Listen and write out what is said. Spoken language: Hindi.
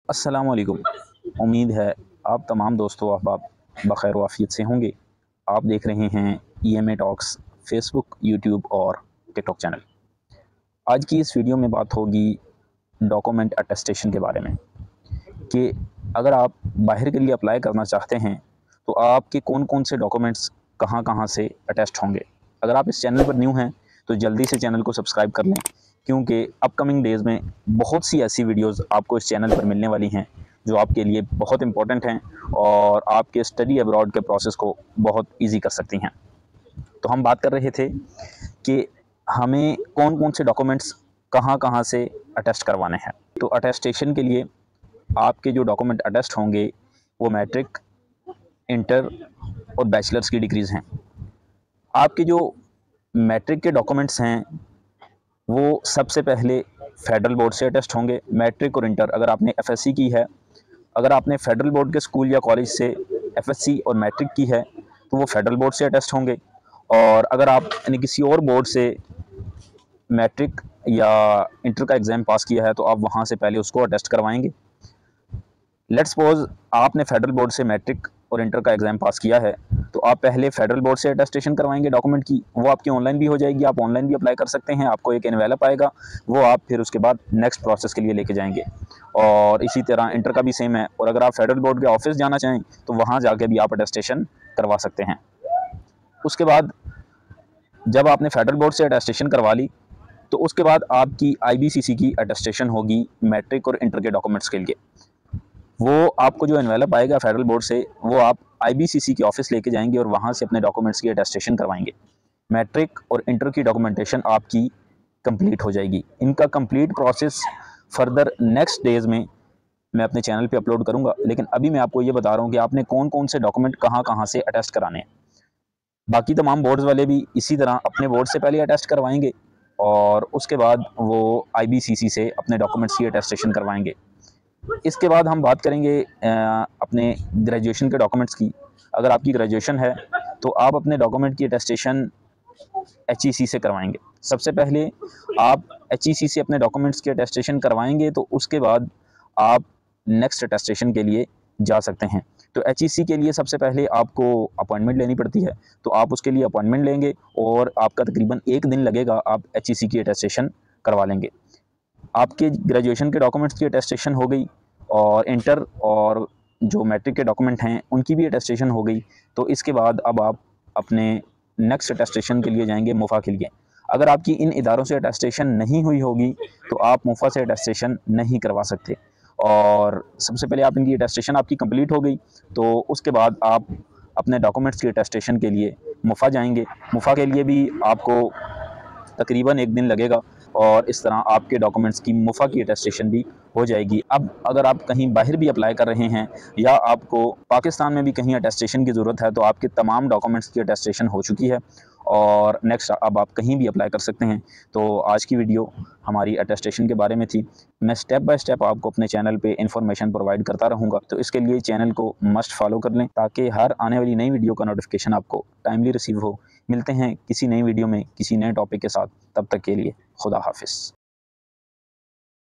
अस्सलामुअलैकुम। उम्मीद है आप तमाम दोस्तों अहबाब बख़ैर व आफ़ियत से होंगे। आप देख रहे हैं EMA टॉक्स फ़ेसबुक, यूट्यूब और टिकटॉक चैनल। आज की इस वीडियो में बात होगी डॉक्यूमेंट अटेस्टेशन के बारे में कि अगर आप बाहर के लिए अप्लाई करना चाहते हैं तो आपके कौन-कौन से डॉक्यूमेंट्स कहाँ-कहाँ से अटेस्ट होंगे। अगर आप इस चैनल पर न्यू हैं तो जल्दी से चैनल को सब्सक्राइब कर लें, क्योंकि अपकमिंग डेज़ में बहुत सी ऐसी वीडियोज़ आपको इस चैनल पर मिलने वाली हैं जो आपके लिए बहुत इंपॉर्टेंट हैं और आपके स्टडी अब्रॉड के प्रोसेस को बहुत ईज़ी कर सकती हैं। तो हम बात कर रहे थे कि हमें कौन-कौन से डॉक्यूमेंट्स कहाँ-कहाँ से अटेस्ट करवाने हैं। तो अटेस्टेशन के लिए आपके जो डॉक्यूमेंट अटेस्ट होंगे वो मैट्रिक, इंटर और बैचलर्स की डिग्रीज़ हैं। आपके जो मैट्रिक के डॉक्यूमेंट्स हैं वो सबसे पहले फेडरल बोर्ड से अटेस्ट होंगे। मैट्रिक और इंटर अगर आपने एफएससी की है, अगर आपने फेडरल बोर्ड के स्कूल या कॉलेज से एफएससी और मैट्रिक की है तो वो फेडरल बोर्ड से अटेस्ट होंगे। और अगर आपने किसी और बोर्ड से मैट्रिक या इंटर का एग्ज़ाम पास किया है तो आप वहाँ से पहले उसको अटेस्ट करवाएंगे। लेट्स सपोज आपने फेडरल बोर्ड से मैट्रिक और इंटर का एग्ज़ाम पास किया है तो आप पहले फेडरल बोर्ड से अटेस्टेशन करवाएंगे डॉक्यूमेंट की। वो आपकी ऑनलाइन भी हो जाएगी, आप ऑनलाइन भी अप्लाई कर सकते हैं। आपको एक एनवेलप आएगा, वो आप फिर उसके बाद नेक्स्ट प्रोसेस के लिए लेके जाएंगे। और इसी तरह इंटर का भी सेम है। और अगर आप फेडरल बोर्ड के ऑफिस जाना चाहें तो वहाँ जाके भी आप अटेस्टेशन करवा सकते हैं। उसके बाद जब आपने फेडरल बोर्ड से अटेस्टेशन करवा ली तो उसके बाद आपकी IBCC की अटेस्टेशन होगी मैट्रिक और इंटर के डॉक्यूमेंट्स के लिए। वो आपको जो एनवेलप आएगा फेडरल बोर्ड से वो आप IBCC के ऑफिस लेके जाएंगे और वहाँ से अपने डॉक्यूमेंट्स की अटेस्टेशन करवाएंगे। मैट्रिक और इंटर की डॉक्यूमेंटेशन आपकी कंप्लीट हो जाएगी। इनका complete process further next days में मैं अपने चैनल पे अपलोड करूँगा, लेकिन अभी मैं आपको ये बता रहा हूँ कि आपने कौन-कौन से डॉक्यूमेंट कहाँ-कहाँ से अटेस्ट कराने हैं। बाकी तमाम बोर्ड्स वाले भी इसी तरह अपने बोर्ड से पहले अटेस्ट करवाएंगे और उसके बाद वो IBCC से अपने डॉक्यूमेंट्स की अटेस्टेशन करवाएंगे। इसके बाद हम बात करेंगे अपने ग्रेजुएशन के डॉक्यूमेंट्स की। अगर आपकी ग्रेजुएशन है तो आप अपने डॉक्यूमेंट की अटेस्टेशन HEC से करवाएंगे। सबसे पहले आप HEC से अपने डॉक्यूमेंट्स की अटेस्टेशन करवाएंगे तो उसके बाद आप नेक्स्ट अटेस्टेशन के लिए जा सकते हैं। तो HEC के लिए सबसे पहले आपको अपॉइंटमेंट लेनी पड़ती है, तो आप उसके लिए अपॉइंटमेंट लेंगे और आपका तकरीबन 1 दिन लगेगा, आप HEC की अटेस्टेशन करवा लेंगे। आपके ग्रेजुएशन के डॉक्यूमेंट्स की अटेस्टेशन हो गई और इंटर और जो मैट्रिक के डॉक्यूमेंट हैं उनकी भी अटेस्टेशन हो गई। तो इसके बाद अब आप अपने नेक्स्ट अटेस्टेशन के लिए जाएंगे मुफ़ा के लिए। अगर आपकी इन इदारों से अटेस्टेशन नहीं हुई होगी तो आप मुफ़ा से अटेस्टेशन नहीं करवा सकते। और सबसे पहले आप इनकी अटेस्टेशन आपकी कंप्लीट हो गई तो उसके बाद आप अपने डॉक्यूमेंट्स की अटेस्टेशन के लिए मुफ़ा जाएंगे। मुफ़ा के लिए भी आपको तकरीबन 1 दिन लगेगा और इस तरह आपके डॉक्यूमेंट्स की मुफ़ा की अटेस्टेशन भी हो जाएगी। अब अगर आप कहीं बाहर भी अप्लाई कर रहे हैं या आपको पाकिस्तान में भी कहीं अटेस्टेशन की ज़रूरत है तो आपके तमाम डॉक्यूमेंट्स की अटेस्टेशन हो चुकी है और नेक्स्ट अब आप कहीं भी अप्लाई कर सकते हैं। तो आज की वीडियो हमारी अटेस्टेशन के बारे में थी। मैं स्टेप बाय स्टेप आपको अपने चैनल पे इन्फॉर्मेशन प्रोवाइड करता रहूँगा, तो इसके लिए चैनल को मस्ट फॉलो कर लें ताकि हर आने वाली नई वीडियो का नोटिफिकेशन आपको टाइमली रिसीव हो। मिलते हैं किसी नई वीडियो में किसी नए टॉपिक के साथ, तब तक के लिए खुदा हाफिज़।